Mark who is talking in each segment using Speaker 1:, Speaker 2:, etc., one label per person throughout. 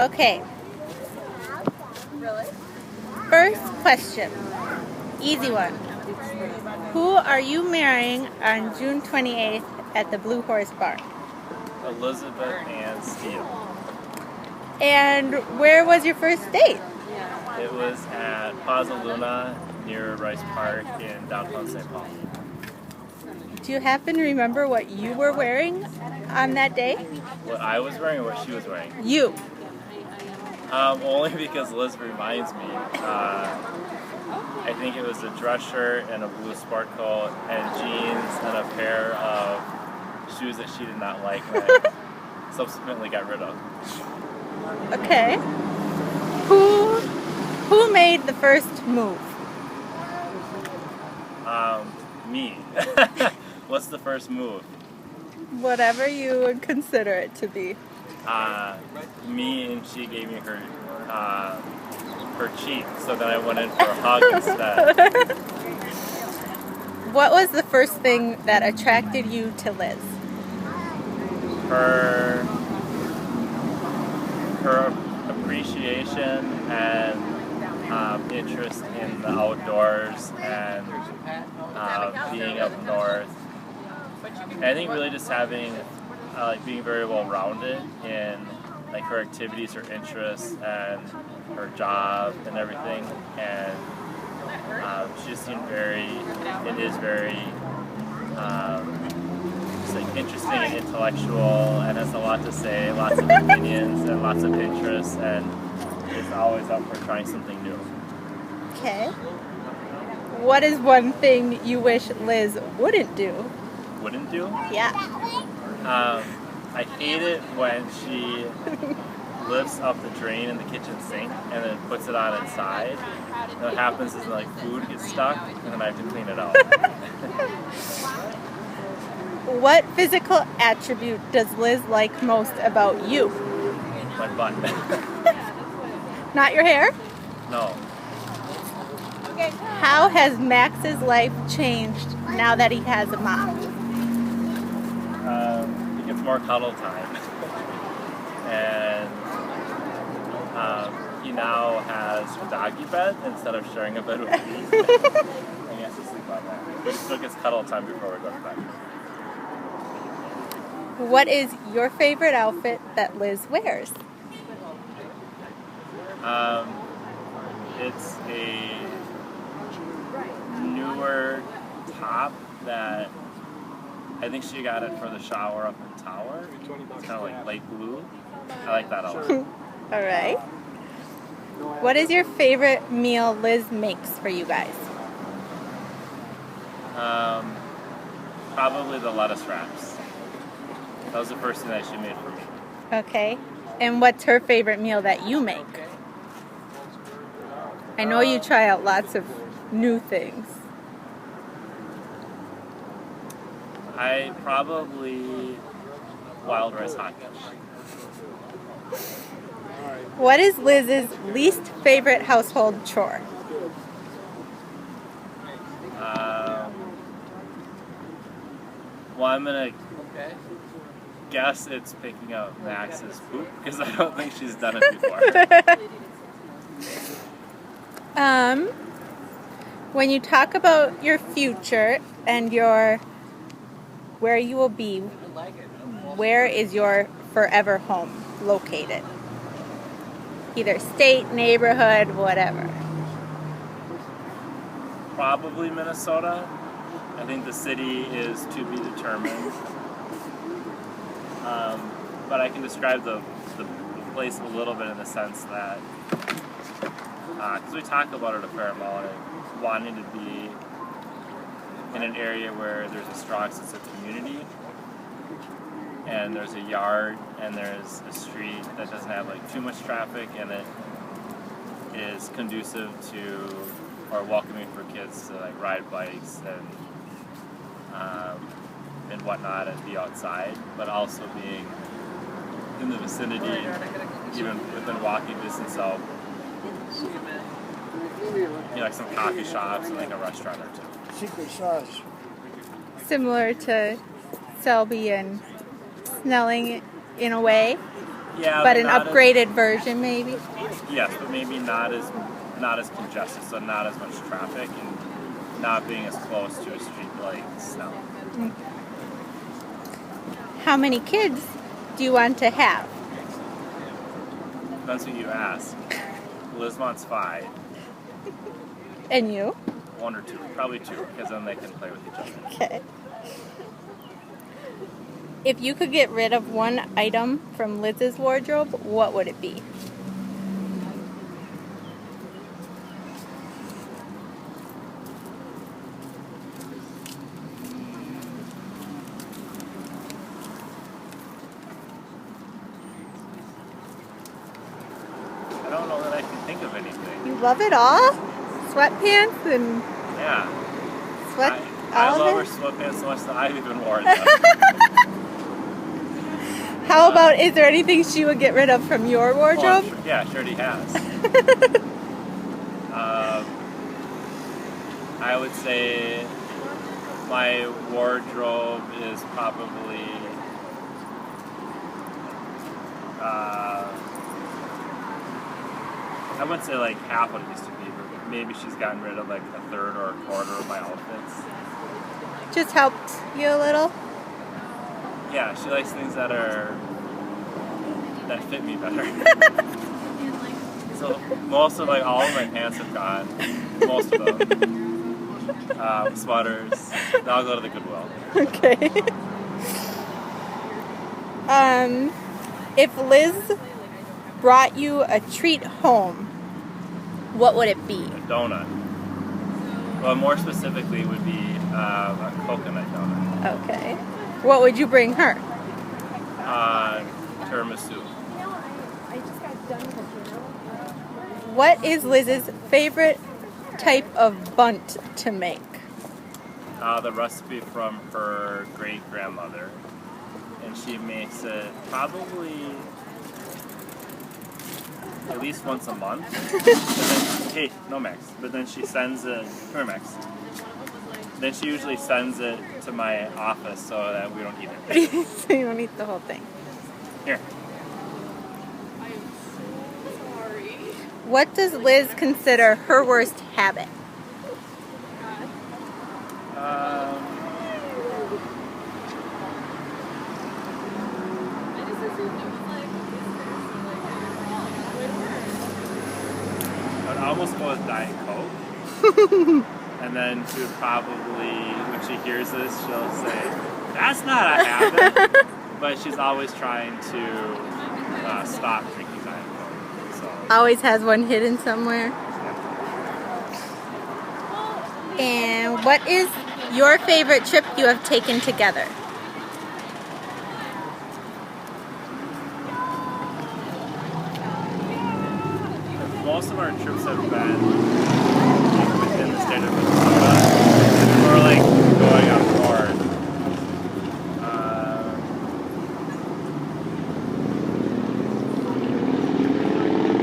Speaker 1: Okay, first question. Easy one. Who are you marrying on June 28th at the Blue Horse Bar?
Speaker 2: Elizabeth and Steve.
Speaker 1: And where was your first date?
Speaker 2: It was at Plaza Luna near Rice Park in downtown St. Paul.
Speaker 1: Do you happen to remember what you were wearing on that day?
Speaker 2: What I was wearing or what she was wearing?
Speaker 1: You.
Speaker 2: Only because Liz reminds me. I think it was a dress shirt and a blue sport coat and jeans and a pair of shoes that she did not like and I subsequently got rid of.
Speaker 1: Okay. Who made the first move?
Speaker 2: Me. What's the first move?
Speaker 1: Whatever you would consider it to be.
Speaker 2: Me, and she gave me her cheek, so then I went in for a hug instead.
Speaker 1: What was the first thing that attracted you to Liz?
Speaker 2: Her appreciation and interest in the outdoors and being up north. And I think really just having being very well rounded in like her activities, her interests, and her job and everything. And she just seemed very just like interesting and intellectual, and has a lot to say, lots of opinions and lots of interests, and is always up for trying something new.
Speaker 1: Okay. What is one thing you wish Liz wouldn't do?
Speaker 2: Wouldn't do?
Speaker 1: Yeah.
Speaker 2: I hate it when she lifts up the drain in the kitchen sink and then puts it on its side. And what happens is like food gets stuck and then I have to clean it out.
Speaker 1: What physical attribute does Liz like most about you?
Speaker 2: My butt.
Speaker 1: Not your hair?
Speaker 2: No.
Speaker 1: How has Max's life changed now that he has a mom?
Speaker 2: He gets more cuddle time. And he now has a doggy bed instead of sharing a bed with me. And he has to sleep on that. But he still gets cuddle time before we go to bed.
Speaker 1: What is your favorite outfit that Liz wears?
Speaker 2: It's a newer top that I think she got it for the shower up in Tower. It's kind of like light blue. I like that a lot.
Speaker 1: All right. What is your favorite meal Liz makes for you guys?
Speaker 2: Probably the lettuce wraps. That was the first thing that she made for me.
Speaker 1: Okay. And what's her favorite meal that you make? I know you try out lots of new things.
Speaker 2: I probably wild rice hot dish.
Speaker 1: What is Liz's least favorite household chore?
Speaker 2: Well, I'm going to guess it's picking up Max's poop because I don't think she's done it before.
Speaker 1: When you talk about your future and where you will be, where is your forever home located? Either state, neighborhood, whatever.
Speaker 2: Probably Minnesota. I think the city is to be determined. But I can describe the place a little bit in the sense that, because we talk about it a fair amount, and wanting to be in an area where there's a strong sense of community, and there's a yard, and there's a street that doesn't have like too much traffic, and it is conducive to or welcoming for kids to like ride bikes and whatnot and be outside, but also being in the vicinity, even within walking distance of like some coffee shops and like a restaurant or two.
Speaker 3: Secret sauce.
Speaker 1: Similar to Selby and Snelling in a way.
Speaker 2: Yeah,
Speaker 1: but an
Speaker 2: not
Speaker 1: upgraded version, maybe.
Speaker 2: Yes, but maybe not as congested, so not as much traffic and not being as close to a street like Snell.
Speaker 1: How many kids do you want to have?
Speaker 2: Depends what you ask. Liz wants 5.
Speaker 1: And you?
Speaker 2: 1 or 2, probably 2, because then they can play with each other.
Speaker 1: Okay. If you could get rid of one item from Liz's wardrobe, what would it be?
Speaker 2: I don't know that I can think of anything.
Speaker 1: You love it all? Sweatpants and
Speaker 2: Yeah.
Speaker 1: sweat.
Speaker 2: I
Speaker 1: all
Speaker 2: love her
Speaker 1: of it?
Speaker 2: sweatpants so much that I've even worn them.
Speaker 1: How about, is there anything she would get rid of from your wardrobe?
Speaker 2: Well, yeah, she already has. I would say my wardrobe is probably I wouldn't say like half what it used to be, but maybe she's gotten rid of like a third or a quarter of my outfits.
Speaker 1: Just helped you a little?
Speaker 2: Yeah, she likes things that fit me better. So most of like all of my pants have gone. Most of them. Sweaters. I'll go to the Goodwill.
Speaker 1: Okay. If Liz brought you a treat home, what would it be?
Speaker 2: A donut. Well, more specifically, would be a coconut donut.
Speaker 1: Okay. What would you bring her?
Speaker 2: Tiramisu.
Speaker 1: What is Liz's favorite type of bunt to make?
Speaker 2: The recipe from her great grandmother, and she makes it probably at least once a month. Hey, no Max. But then she sends it. Come here, Max. Then she usually sends it to my office so that we don't eat it.
Speaker 1: So you don't eat the whole thing.
Speaker 2: Here.
Speaker 1: What does Liz consider her worst habit?
Speaker 2: I'd almost go with Diet Coke. And then she would probably, when she hears this, she'll say, "That's not a habit." But she's always trying to stop drinking Diet Coke. So.
Speaker 1: Always has one hidden somewhere. And what is your favorite trip you have taken together?
Speaker 2: Most of our trips have been within the state of Minnesota, or like going up north.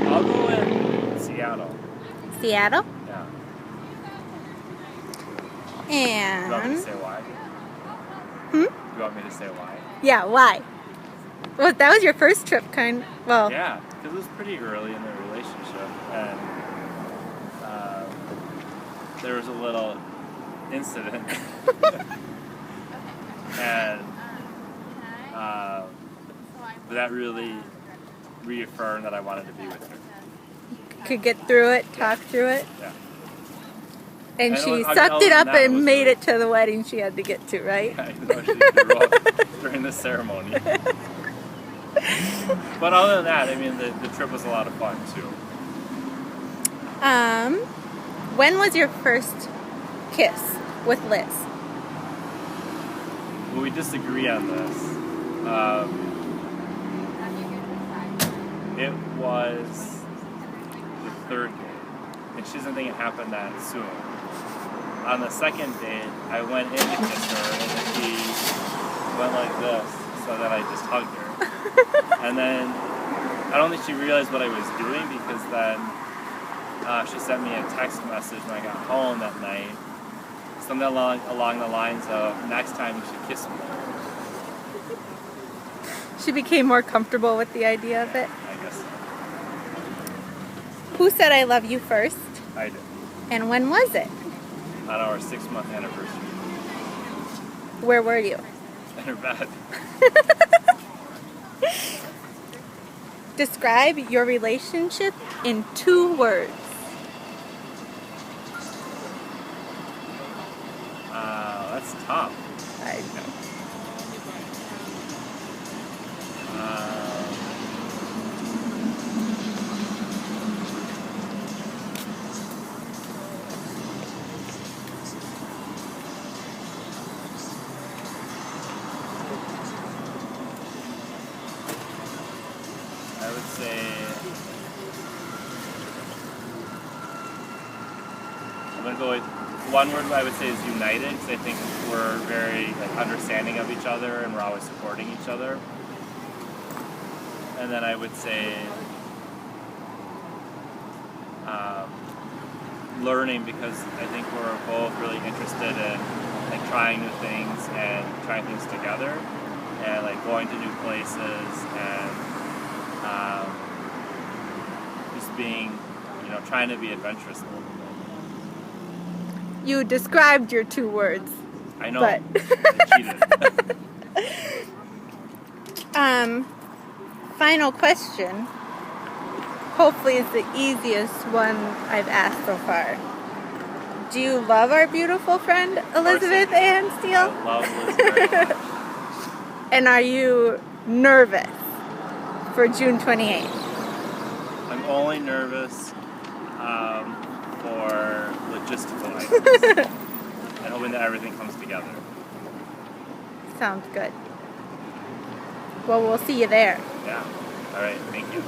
Speaker 2: I'll go in Seattle.
Speaker 1: Seattle?
Speaker 2: Yeah. You want me to
Speaker 1: And
Speaker 2: say why? You want me to say why?
Speaker 1: yeah, why? Well, that was your first trip, well.
Speaker 2: Yeah, because it was pretty early in the relationship, and there was a little incident, and that really reaffirmed that I wanted to be with her.
Speaker 1: Could get through it, talk through it.
Speaker 2: Yeah.
Speaker 1: And
Speaker 2: And
Speaker 1: she
Speaker 2: I
Speaker 1: sucked
Speaker 2: other
Speaker 1: it
Speaker 2: than
Speaker 1: up
Speaker 2: that, it
Speaker 1: and
Speaker 2: was
Speaker 1: made
Speaker 2: really-
Speaker 1: it to the wedding she had to get to, right?
Speaker 2: I know she threw up during the ceremony. But other than that, I mean, the trip was a lot of fun too.
Speaker 1: When was your first kiss with Liz?
Speaker 2: Well, we disagree on this. It was the third date, and she doesn't think it happened that soon. On the second date, I went in to kiss her, and then she went like this, so that I just hugged her. And then I don't think she realized what I was doing, because then she sent me a text message when I got home that night, something along the lines of, "Next time you should kiss me."
Speaker 1: She became more comfortable with the idea of it.
Speaker 2: I guess.
Speaker 1: Who said I love you first?
Speaker 2: I did.
Speaker 1: And when was it?
Speaker 2: On our 6-month anniversary.
Speaker 1: Where were you?
Speaker 2: In her bed.
Speaker 1: Describe your relationship in 2 words.
Speaker 2: That's tough.
Speaker 1: I know.
Speaker 2: I would say I'm gonna go with one word. I would say is united, because I think we're very understanding of each other and we're always supporting each other. And then I would say learning, because I think we're both really interested in trying new things and trying things together, and going to new places, and just being, trying to be adventurous a little bit.
Speaker 1: You described your 2 words.
Speaker 2: I know.
Speaker 1: But
Speaker 2: I cheated.
Speaker 1: Final question. Hopefully it's the easiest one I've asked so far. Do you love our beautiful friend Elizabeth Ann Steele?
Speaker 2: I love Elizabeth very much.
Speaker 1: And are you nervous for June 28th?
Speaker 2: I'm only nervous for logistical items and hoping that everything comes together.
Speaker 1: Sounds good. Well, we'll see you there.
Speaker 2: Yeah. All right. Thank you.